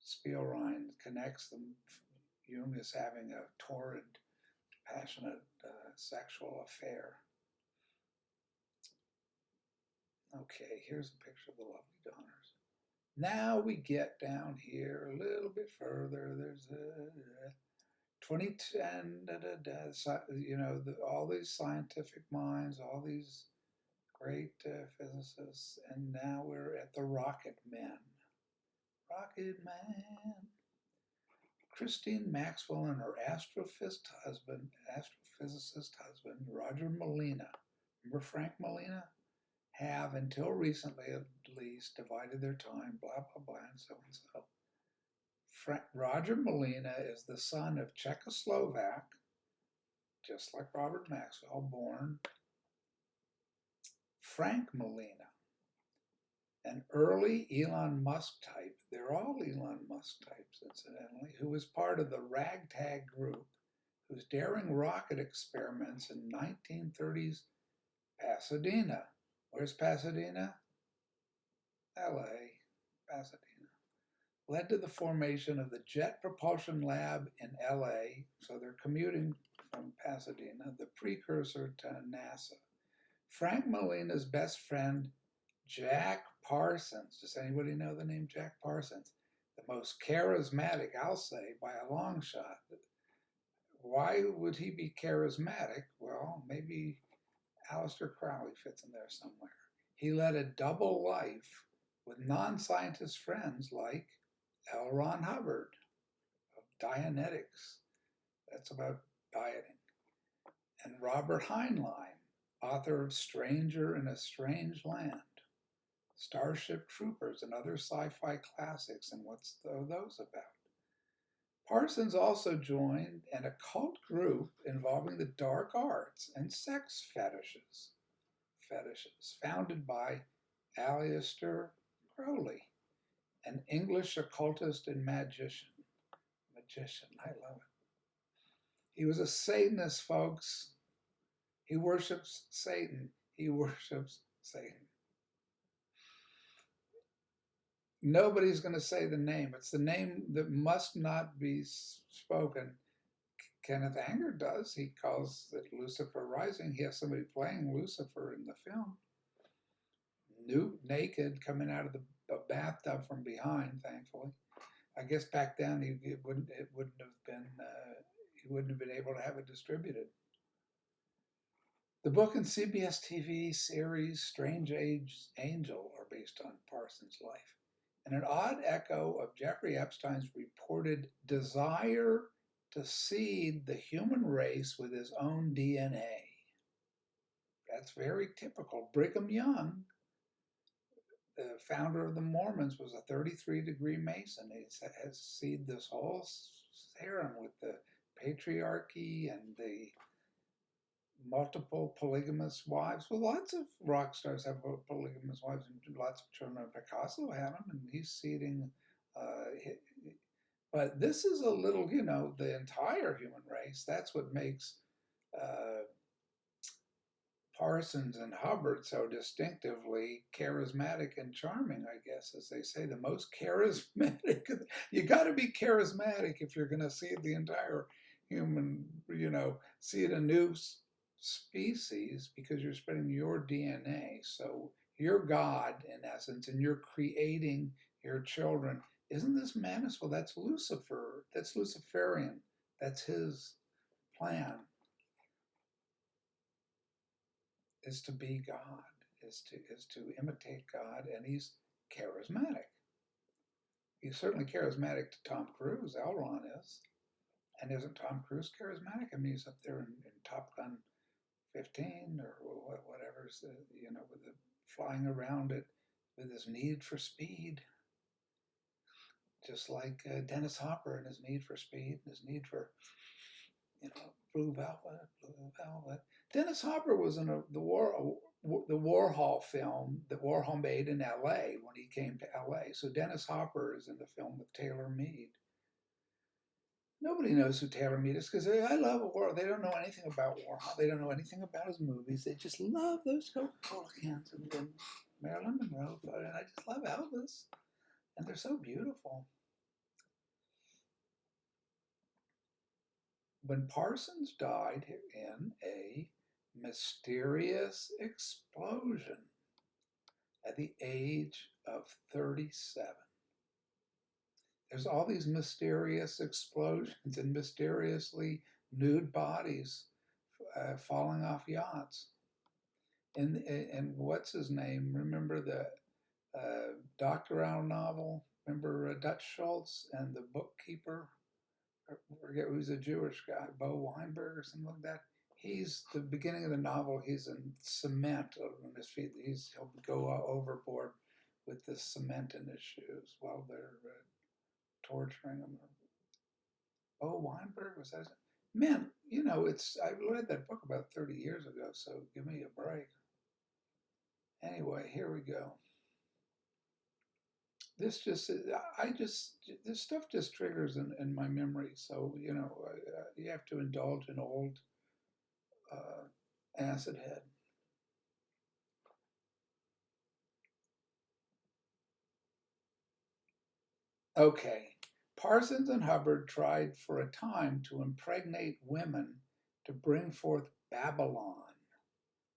Spielrein connects them. Jung is having a torrid, passionate sexual affair. Okay, here's a picture of the lovely daughters. Now we get down here a little bit further. There's a 2010, you know, all these scientific minds, all these great physicists, and now we're at the Rocket Men. Rocket Man. Christine Maxwell and her astrophysicist husband, Roger Molina. Remember Frank Molina? Have, until recently at least, divided their time, blah, blah, blah, and so and so. Roger Molina is the son of Czechoslovak, just like Robert Maxwell, born Frank Molina, an early Elon Musk type. They're all Elon Musk types, incidentally, who was part of the ragtag group whose daring rocket experiments in 1930s Pasadena. Where's Pasadena? LA, Pasadena. Led to the formation of the Jet Propulsion Lab in LA, so they're commuting from Pasadena, the precursor to NASA. Frank Molina's best friend, Jack Parsons. Does anybody know the name Jack Parsons? The most charismatic, I'll say, by a long shot. Why would he be charismatic? Well, maybe Aleister Crowley fits in there somewhere. He led a double life with non-scientist friends like Elron Hubbard of Dianetics. That's about dieting. And Robert Heinlein, author of Stranger in a Strange Land, Starship Troopers, and other sci-fi classics. And what's those about? Parsons also joined an occult group involving the dark arts and sex fetishes founded by Aleister Crowley, an English occultist and magician. I love it. He was a Satanist, folks. He worships Satan. Nobody's going to say the name. It's the name that must not be spoken. Kenneth Anger does. He calls it Lucifer Rising. He has somebody playing Lucifer in the film. Naked, coming out of the bathtub from behind, thankfully. I guess back then he wouldn't have been able to have it distributed. The book and CBS TV series Strange Angel are based on Parsons' life, and an odd echo of Jeffrey Epstein's reported desire to seed the human race with his own DNA. That's very typical. Brigham Young, the founder of the Mormons, was a 33-degree Mason. He has seeded this whole harem with the patriarchy and the multiple polygamous wives. Well, lots of rock stars have polygamous wives, and lots of children. Picasso had them, and he's seeding. But this is a little, the entire human race. That's what makes Parsons and Hubbard so distinctively charismatic and charming, I guess, as they say. The most charismatic. You got to be charismatic if you're going to see the entire human, see a new species, because you're spreading your DNA. So you're God, in essence, and you're creating your children. Isn't this madness? Well, that's Lucifer. That's Luciferian. That's his plan. Is to be God, is to imitate God, and he's charismatic. He's certainly charismatic to Tom Cruise. Elron is. And isn't Tom Cruise charismatic? I mean, he's up there in Top Gun 15 or whatever, with the flying around it with his need for speed. Just like Dennis Hopper and his need for speed, and his need for, blue velvet. Dennis Hopper was in the Warhol film that Warhol made in L.A. when he came to L.A. So Dennis Hopper is in the film with Taylor Mead. Nobody knows who Taylor Mead is because I love Warhol. They don't know anything about Warhol. They don't know anything about his movies. They just love those Coca-Cola cans and Marilyn Monroe. And I just love Elvis. And they're so beautiful. When Parsons died in a mysterious explosion at the age of 37. There's all these mysterious explosions and mysteriously nude bodies falling off yachts. And what's his name? Remember the Dr. Al novel? Remember Dutch Schultz and the bookkeeper? I forget who's a Jewish guy, Bo Weinberg or something like that. He's the beginning of the novel. He's in cement on his feet. He'll go overboard with the cement in his shoes while they're torturing him. Bo Weinberg, was that? Man, I read that book about 30 years ago, so give me a break. Anyway, here we go. This stuff just triggers in my memory. So, you have to indulge in old acid head. Okay. Parsons and Hubbard tried for a time to impregnate women to bring forth Babylon.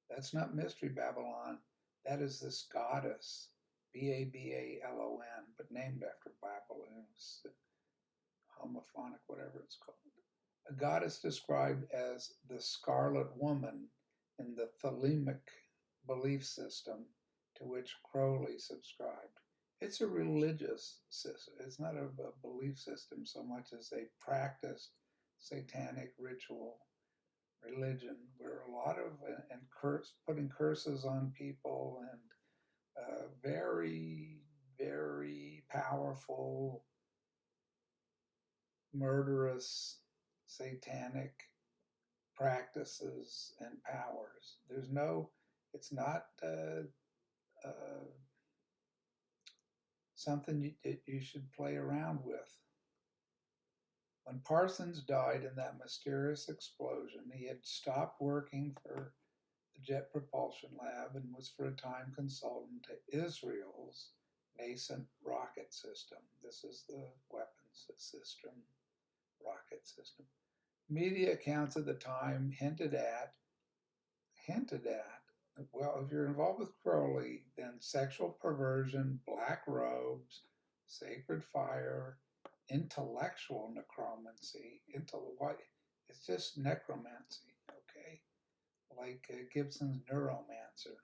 That's not Mystery Babylon. That is this goddess, Babalon, but named after Babylon, homophonic, whatever it's called. A goddess described as the Scarlet Woman in the Thelemic belief system to which Crowley subscribed. It's a religious system. It's not a belief system so much as a practiced satanic ritual religion where a lot of putting curses on people and very, very powerful, murderous, satanic practices and powers. It's not something you should play around with. When Parsons died in that mysterious explosion, he had stopped working for the Jet Propulsion Lab and was for a time consultant to Israel's nascent rocket system. This is the weapons system, rocket system. Media accounts at the time hinted at, well, if you're involved with Crowley, then sexual perversion, black robes, sacred fire, intellectual necromancy, it's just necromancy, okay? Like Gibson's Neuromancer.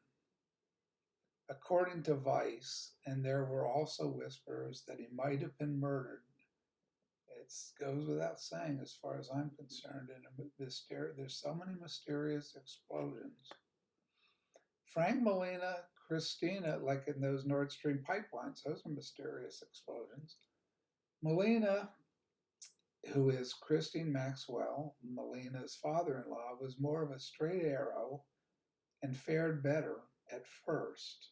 According to Vice, and there were also whispers that he might have been murdered. It goes without saying, as far as I'm concerned, there's so many mysterious explosions. Frank Molina, Christina, like in those Nord Stream pipelines, those are mysterious explosions. Molina, who is Christine Maxwell, Molina's father-in-law, was more of a straight arrow and fared better at first.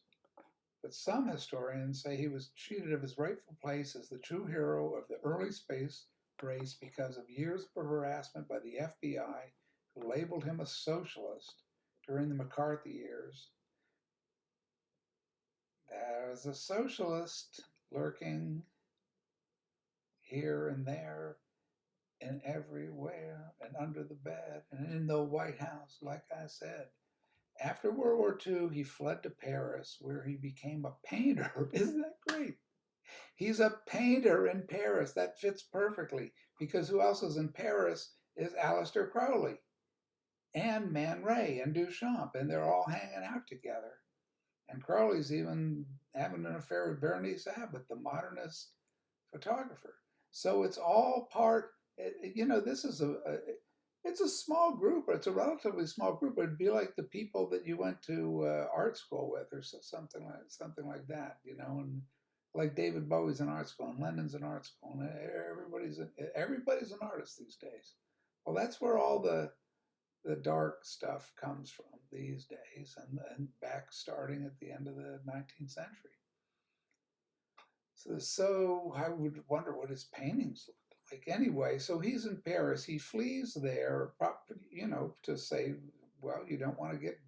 But some historians say he was cheated of his rightful place as the true hero of the early space race because of years of harassment by the FBI, who labeled him a socialist during the McCarthy years. There was a socialist lurking here and there and everywhere and under the bed and in the White House, like I said. After World War II, he fled to Paris, where he became a painter. Isn't that great? He's a painter in Paris. That fits perfectly, because who else is in Paris is Aleister Crowley and Man Ray and Duchamp, and they're all hanging out together. And Crowley's even having an affair with Berenice Abbott, the modernist photographer. So it's all part. This is it's a small group, or it's a relatively small group. It'd be like the people that you went to art school with, or something like that, and like David Bowie's in art school, and Lennon's in art school, and everybody's an artist these days. Well, that's where all the dark stuff comes from these days, and back starting at the end of the 19th century. So I would wonder what his paintings look like. Anyway, so he's in Paris. He flees there, to say, well, you don't want to get.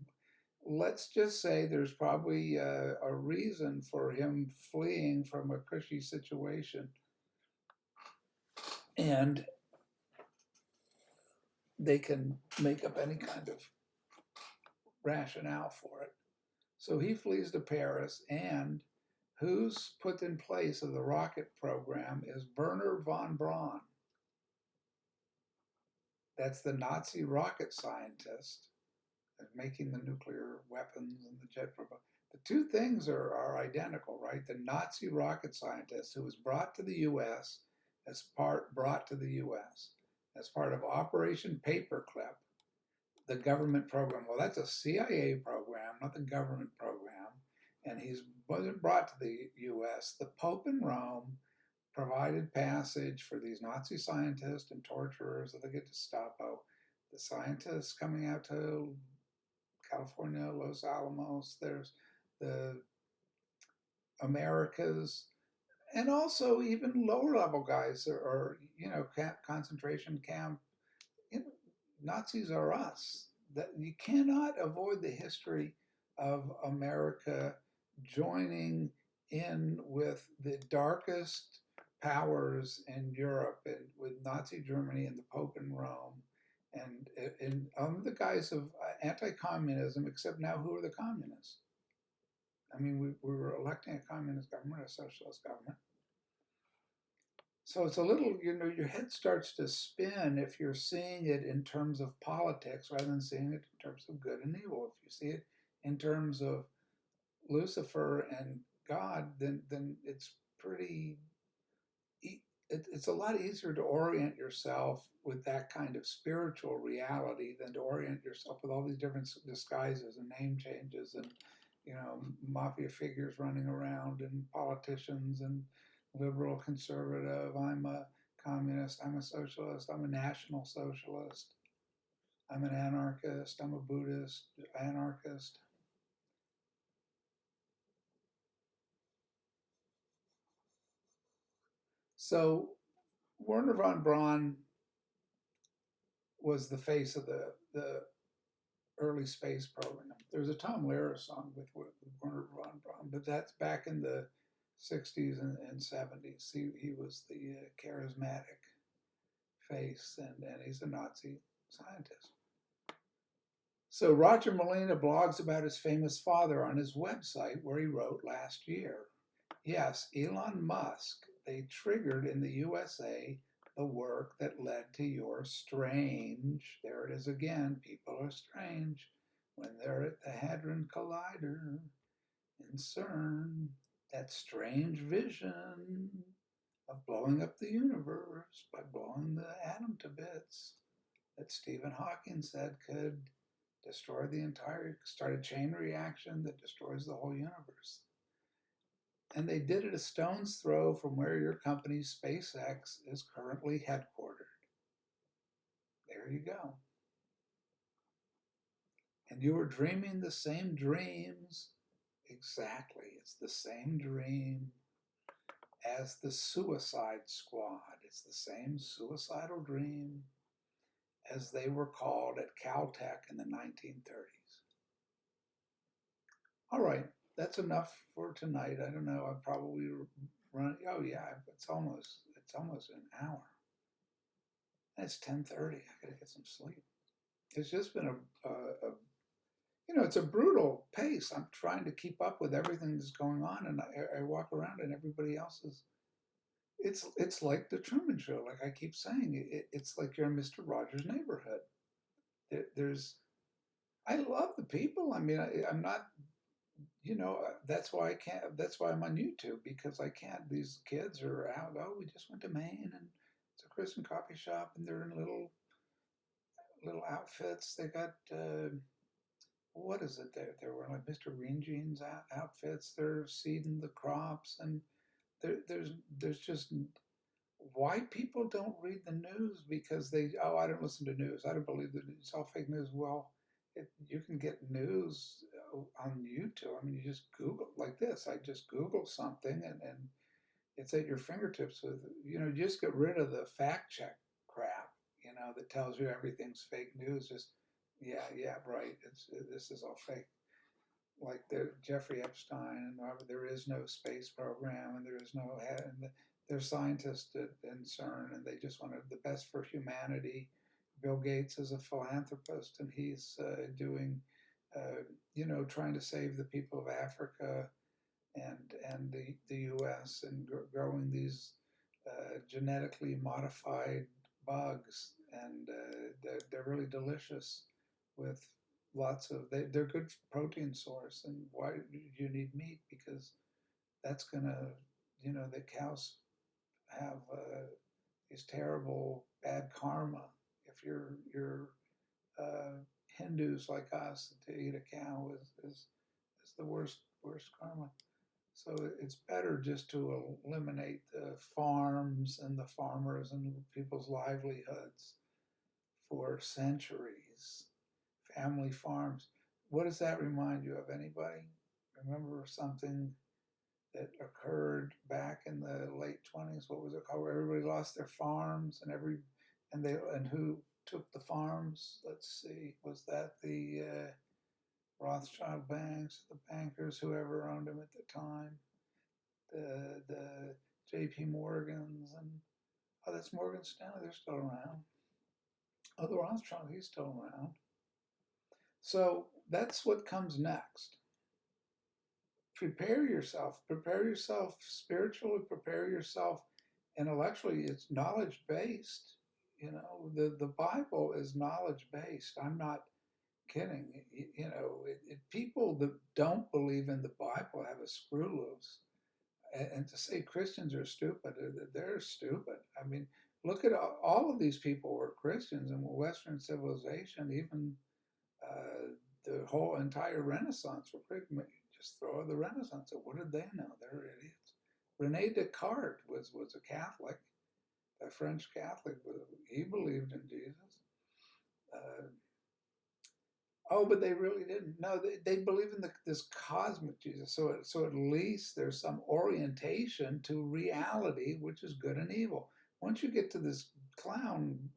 Let's just say there's probably a reason for him fleeing from a cushy situation, and they can make up any kind of rationale for it. So he flees to Paris, and who's put in place of the rocket program is Wernher von Braun. That's the Nazi rocket scientist making the nuclear weapons and the jet propulsion. The two things are identical, right? The Nazi rocket scientist who was brought to the U.S. as part of Operation Paperclip, the government program. Well, that's a CIA program, not the government program. And he wasn't brought to the U.S. The Pope in Rome provided passage for these Nazi scientists and torturers of the Gestapo. The scientists coming out to California, Los Alamos. There's the Americas, and also even lower level guys or concentration camp. Nazis are us. That you cannot avoid the history of America joining in with the darkest powers in Europe, and with Nazi Germany and the Pope in Rome, and under the guise of anti-communism. Except now, who are the communists? I mean, we were electing a communist government, a socialist government. So it's a little, your head starts to spin if you're seeing it in terms of politics rather than seeing it in terms of good and evil. If you see it in terms of Lucifer and God, then it's it's a lot easier to orient yourself with that kind of spiritual reality than to orient yourself with all these different disguises and name changes and mafia figures running around and politicians and liberal, conservative. I'm a communist. I'm a socialist. I'm a national socialist. I'm an anarchist. I'm a Buddhist anarchist. So Wernher von Braun was the face of the early space program. There's a Tom Lehrer song with Wernher von Braun, but that's back in the 60s and 70s. He was the charismatic face, and he's a Nazi scientist. So Roger Molina blogs about his famous father on his website, where he wrote last year, yes, Elon Musk, they triggered in the USA the work that led to your strange, there it is again, people are strange when they're at the Hadron Collider in CERN, that strange vision of blowing up the universe by blowing the atom to bits that Stephen Hawking said could start a chain reaction that destroys the whole universe. And they did it a stone's throw from where your company, SpaceX, is currently headquartered. There you go. And you were dreaming the same dreams. Exactly. It's the same dream as the Suicide Squad. It's the same suicidal dream as they were called at Caltech in the 1930s. All right, that's enough for tonight. I don't know. I've probably run. Oh yeah, it's almost an hour. And it's 10:30. I gotta get some sleep. It's just been it's a brutal pace. I'm trying to keep up with everything that's going on, and I walk around and everybody else is. It's like the Truman Show. Like I keep saying, it's like you're in Mr. Rogers' neighborhood. I love the people. I mean, I'm not. that's why I can't. That's why I'm on YouTube, because I can't. These kids are out. Oh, we just went to Maine, and it's a Christian coffee shop, and they're in little outfits. They got what is it? They're wearing like Mr. Green Jeans outfits. They're seeding the crops, and there's just white people don't read the news because I don't listen to news. I don't believe that it's all fake news. Well, you can get news on YouTube. I mean, you just Google like this. I just Google something, and it's at your fingertips. With you just get rid of the fact check crap. That tells you everything's fake news. Just yeah, right. This is all fake. Like Jeffrey Epstein, and there is no space program, and there is no head, and they're scientists at CERN, and they just wanted the best for humanity. Bill Gates is a philanthropist, and he's doing, trying to save the people of Africa and the U.S. and growing these genetically modified bugs, and they're really delicious with lots of they're good protein source. And why do you need meat? Because that's gonna the cows have these terrible bad karma. If you're Hindus like us, to eat a cow is the worst karma. So it's better just to eliminate the farms and the farmers and people's livelihoods for centuries. Family farms. What does that remind you of? Anybody remember something that occurred back in the late 20s? What was it called? Where everybody lost their farms, and who took the farms? Let's see. Was that the Rothschild banks, the bankers, whoever owned them at the time? The J.P. Morgans, and that's Morgan Stanley. They're still around. Oh, the Rothschild, he's still around. So that's what comes next. Prepare yourself spiritually, prepare yourself intellectually. It's knowledge based. The Bible is knowledge based. I'm not kidding. People that don't believe in the Bible have a screw loose. And to say Christians are stupid, they're stupid. I mean, look at all of these people were Christians in Western civilization, even the whole entire Renaissance were Christian. Just throw the Renaissance. What did they know? They're idiots. Rene Descartes was a Catholic, a French Catholic. He believed in Jesus. But they really didn't. No, they believe in this cosmic Jesus. So at least there's some orientation to reality, which is good and evil. Once you get to this clown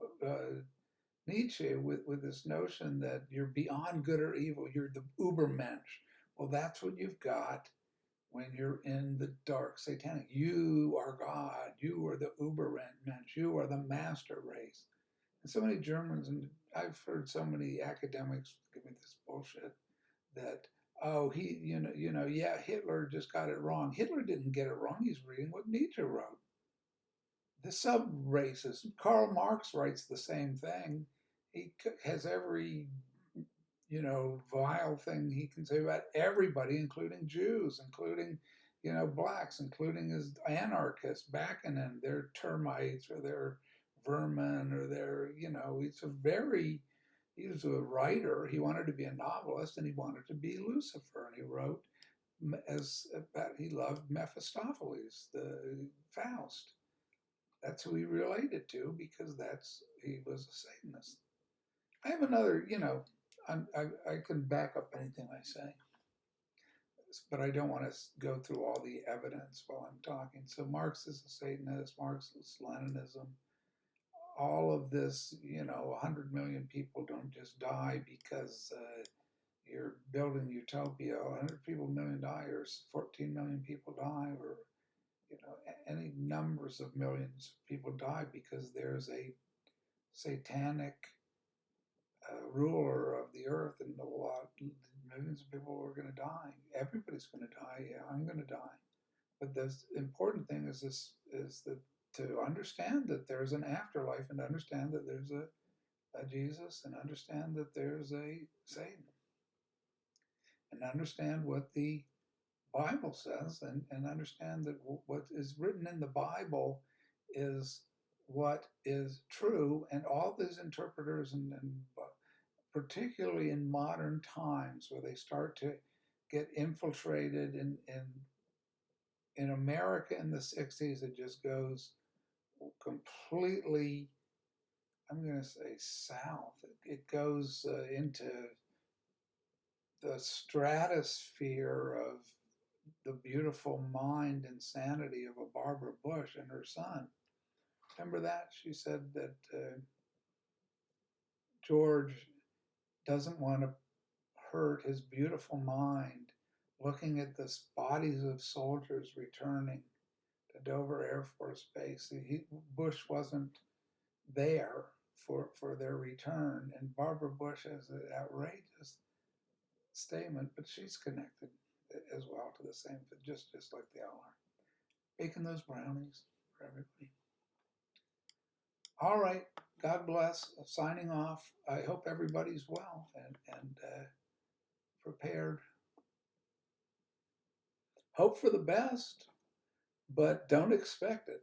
Nietzsche with this notion that you're beyond good or evil, you're the Ubermensch. Well, that's what you've got when you're in the dark satanic. You are God. You are the Ubermensch. You are the master race. And so many Germans, and I've heard so many academics give me this bullshit that, Hitler just got it wrong. Hitler didn't get it wrong. He's reading what Nietzsche wrote. The sub-races. Karl Marx writes the same thing. He has every, vile thing he can say about everybody, including Jews, including, blacks, including his anarchists, Bakunin, their termites or their vermin or their, he was a writer. He wanted to be a novelist, and he wanted to be Lucifer. And he wrote he loved Mephistopheles, the Faust. That's who he related to, because he was a Satanist. I have another, I can back up anything I say, but I don't want to go through all the evidence while I'm talking. So Marx is a Satanist, Marxist Leninism. All of this, 100 million people don't just die because you're building utopia. 100 people, million die, or 14 million people die, or any numbers of millions of people die because there's a satanic ruler of the earth, and millions of people are going to die. Everybody's going to die. Yeah, I'm going to die. But the important thing is that to understand that there's an afterlife, and to understand that there's a Jesus, and understand that there's a Satan, and understand what the Bible says, and understand that what is written in the Bible is what is true, and all these interpreters, and particularly in modern times where they start to get infiltrated in America in the 60s, it just goes completely, I'm going to say south. It goes into the stratosphere of the beautiful mind and sanity of a Barbara Bush and her son. Remember that? She said that George doesn't want to hurt his beautiful mind looking at the bodies of soldiers returning to Dover Air Force Base. Bush wasn't there for their return, and Barbara Bush has an outrageous statement, but she's connected as well to the same, just like they all are. Baking those brownies for everybody. All right, God bless. Signing off. I hope everybody's well and prepared. Hope for the best, but don't expect it.